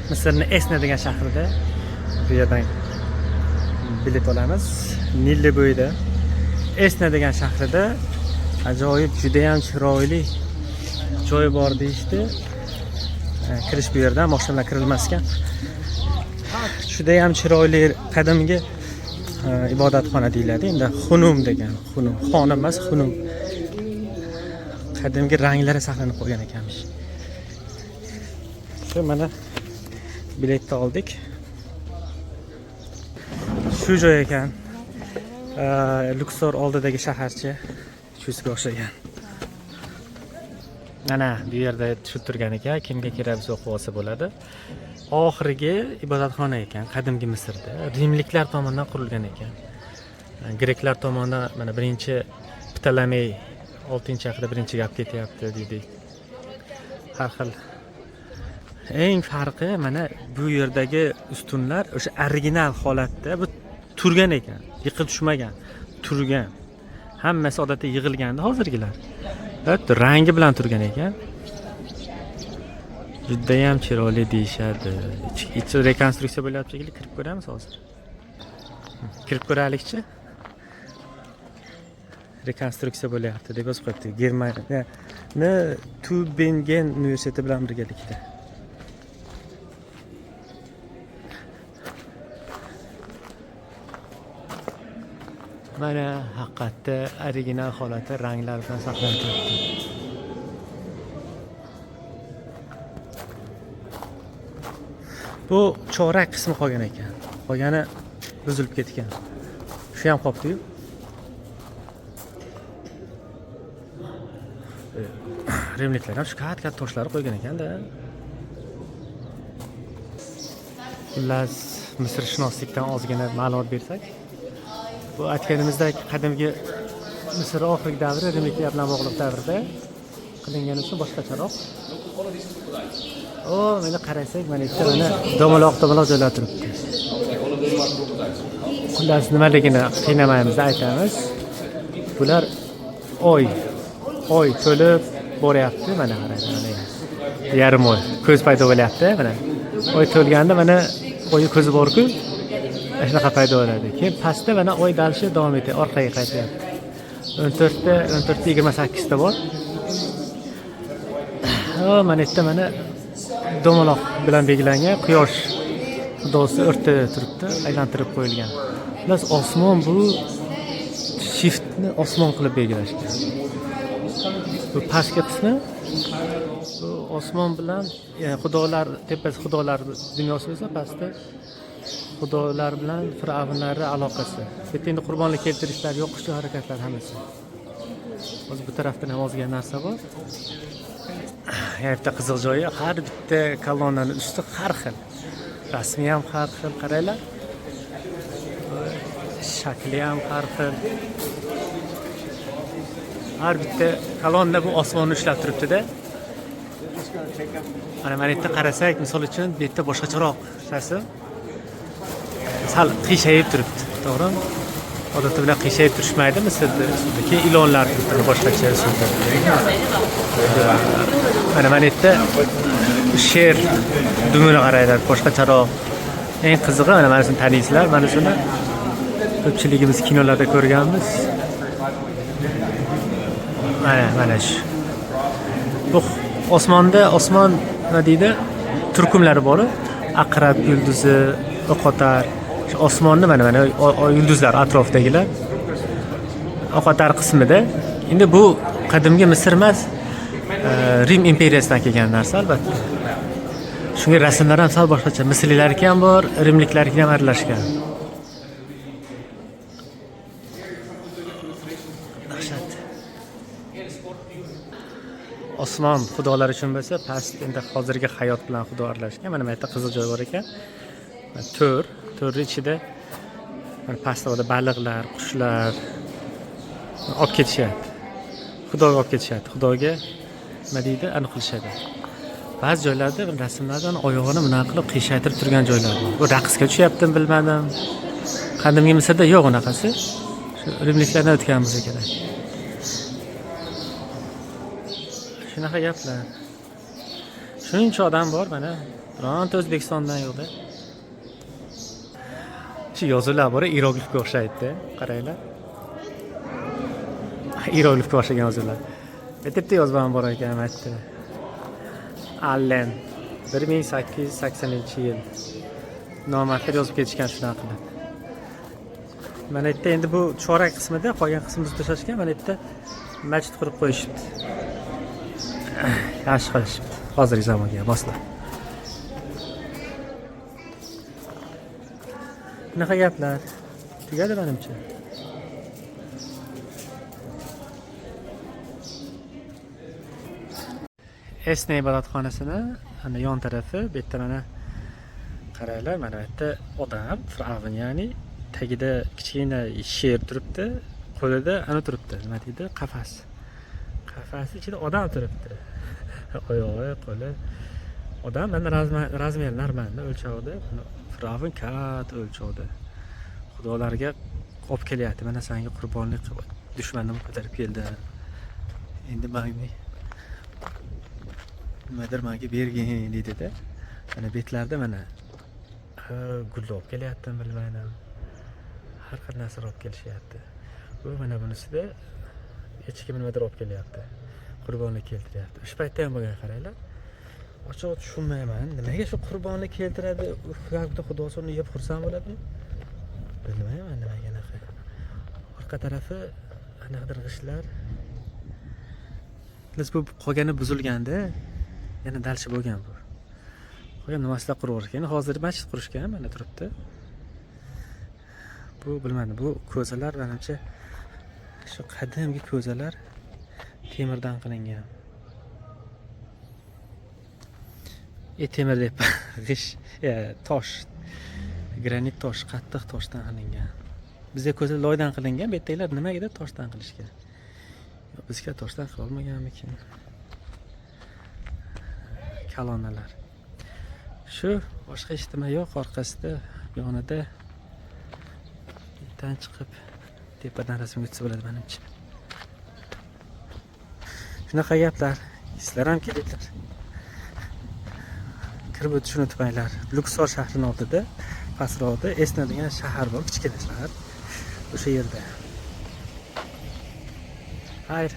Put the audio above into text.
Misrning Esna degan shahrida bu yerdan bilet olamiz. Nil bo'yida Esna degan shahrida ajoyib, juda ham chiroyli joy bor deyishdi. Kirish bu yerdan mashinalar kirilmas ekan. Juda ham chiroyli qadimgi ibodatxona deyiladi. Endi xunum degan, xunum, xona emas, xunum. Qadimgi ranglari saqlanib qolgan ekanmish. Shu mana biletni oldik. Shu joy ekan. Luxor oldidagi shaharcha shunga o'xshagan. Mana bu yerda tushib turgan ekan, kimga kerak bo'lsa o'qib olsa bo'ladi. Oxirgi ibodatxona ekan, qadimgi Misrda. Rimliklar tomonidan qurilgan ekan. Greklar tomonidan mana birinchi Ptolemey 6-haqida birinchi gap ketyapti dedik. Har xil. Eng farqi mana bu yerdagi ustunlar o'sha original holatda bu turgan ekan, yiqilib tushmagan, turgan. Hammasi odatda yig'ilganda hozirgilar. Rangi bilan turgan ekan. Juda ham chiroyli deyishadi. Ichi rekonstruksiya bo'lyapti, kirib ko'ramiz hozir. Kirib ko'raylikchi. Rekonstruksiya bo'lyapti deb yozib qo'yibdi. Germaniyani Tübingen universiteti bilan birgalikda. Mana haqiqatda original holati ranglar bilan saqlanib turibdi. Bu chorak qismi qolgan ekan. Qolgani buzilib ketgan. Shu ham qolibdi-yu. Rimliklar ham shu katta toshlarni qo'ygan ekan-da. Xullas, Misrshunoslikdan ozgina ma'lumot bersak, bu aytganimizdek qadimgi Misr oxirgi davri Rimliklar bilan bog'liq davrda qilingan uchun boshqacharoq. Mana qarasak, mana ikkita mana domaloq joylar turibdi. Xullas, nimaligini qiynamaymiz, aytamiz. Bular oy to'lib boryapti, mana qarang, mana yarim oy ko'z paydo bo'lyapti, mana. Oy to'lganda mana oyi ko'zi bor-ku, shunaqa paydo bo'ladi. Keyin pastda mana oy dalishi davom etadi, orqaga qaytyapti. 14:28 ta bor. Mana yerda mana domaloq bilan belgilangan quyosh xudosi o'rtada turibdi, aylantirib qo'yilgan. Plus osmon, bu shiftni osmon qilib belgilashgan. Bu pastki qismi bu osmon bilan, ya'ni xudolar, tepasi xudolar dunyosi bo'lsa, pastda xudolar bilan fir'avnlar aloqasi. Bu yerda endi qurbonlik keltirishlar, yo'qishlar, harakatlar hammasi. O'zi bu tarafda ham ozgina narsa bor. Yerda qiziq joyi, har bitta kolonnaning usti har xil. Rasmi ham har xil, qaranglar. Shakli ham har xil. Har bitta kolonna bu osmonni ushlab turibdi-da. Mana yerda qarasak, misol uchun bu yerda boshqacharoq shasi. Sal qiyshayib turibdi, to'g'rimi? Odatda bilan qiyshayib turishmaydi, Misrda. Keyin ilonlar turibdi boshqacha usulda. Mana yerda sher dumini qaraylar, boshqacharoq. Eng qizig'i, mana shuni taniysizlar, mana shuni ko'pchiligimiz kinolarda ko'rganmiz. Mana shu. Bu osmonda, osmon nima deydi? Turkumlari bor. Aqrab yulduzi, o'qotar. Shu osmonni mana yulduzlar atrofidagilar. O'qotar qismida. Endi bu qadimgi Misr emas, Rim imperiyasidan kelgan narsa albatta. Shunga rasmlar ham sal boshqacha. Misrliklarniki ham bor, Rimliklarniki ham aralashgan. Osmon xudolar uchun bo'lsa, past endi hozirgi hayot bilan xudo aralashgan. Mana bu yerda qiziq joy bor ekan. To'rni ichida mana pastda baliqlar, qushlar olib ketishyapti. Xudoga olib ketishyapti. Xudoga nima deydi, aniq qilishadi. Ba'zi joylarda rasmlardan oyog'ini bunaqa qilib qiyshaytirib turgan joylar bor. Bu raqsga tushyaptimi bilmadim. Qadimgi Misrda yo'q unaqasi. Shu Rimliklardan o'tgan bo'lsa kerak. Shunaqa gaplar. Shuncha odam bor, mana bironta O'zbekistondan yo'qda. Shu yozuvlar bor, iyeroglifga o'xshaydi. Qaranglar. Iyeroglifga o'xshagan yozuvlar. Bitta yozuv ham bor ekan, aytdi. Allen 1880-yil nomardlar yozib ketishgan shunaqa qilib. Mana yerda endi bu chorak qismida, qolgan qismini buzib tashlashgan. Mana yerda masjid qurib qo'yishibdi. Yaxshi qilishibdi. Hozirgi zamonga moslab. Bunaqa gaplar tugadi menimcha. Esna ibodatxonasini ana yon tarafi, bu yerda mana qaranglar, mana bu yerda odam, Fir'avn, ya'ni tagida kichkina sher turibdi, qo'lida ana turibdi, nima deydi? Qafas. Qafas ichida odam turibdi. Oyog'i, qo'li odam, mana razmer normalni o'lchovda, Fir'avn katta o'lchovda. Xudolarga olib kelyapti. Mana senga qurbonlik qilib, dushmanni ko'tarib keldi. Endi nimadir menga bergin dedi-da. Mana betlarda mana gulni olib kelyapti, bilmayman. Har xil narsa olib kelishyapti. Bu mana bunisida hech kim nimadir olib kelyapti. Qurbonlik keltiryapti. Shu paytda ham bo'lgan qaranglar. Ochiq tushunmayman. Nimaga shu qurbonlik keltiradi? Ufaqda Xudosi uni yeb xursand bo'ladimi? Bilmayman nimaga anaqa. Orqa tarafi anaqadir g'ishlar. Biz bu qolgani buzilganda yana dalchi bo'lgan bu. Qolgan nimasilar quravergan. Hozir masjid qurishgan, mana turibdi. Bu bilmadim, bu ko'zalar menimcha shu qadimgi ko'zalar temirdan qilingan. Temir deb g'ish, tosh, granit tosh, qattiq toshdan qilingan. Bizga ko'zalar loydan qilingan, bu yerdagilar nimaga toshdan qilishgan? Bizga toshdan qila olmaganmikin? Kalonalar. Shu boshqa eshitma yo'q, orqasida yonida itdan chiqib tepadan rasm o'tsa bo'ladi menimcha. Shunaqa gaplar. Sizlar ham kelinglar. Kirib o'tishni unutmanglar. Luksor shahrining oldida, pastroqda Esna degan shahar bor, kichkina shahar. O'sha yerda. Xayr.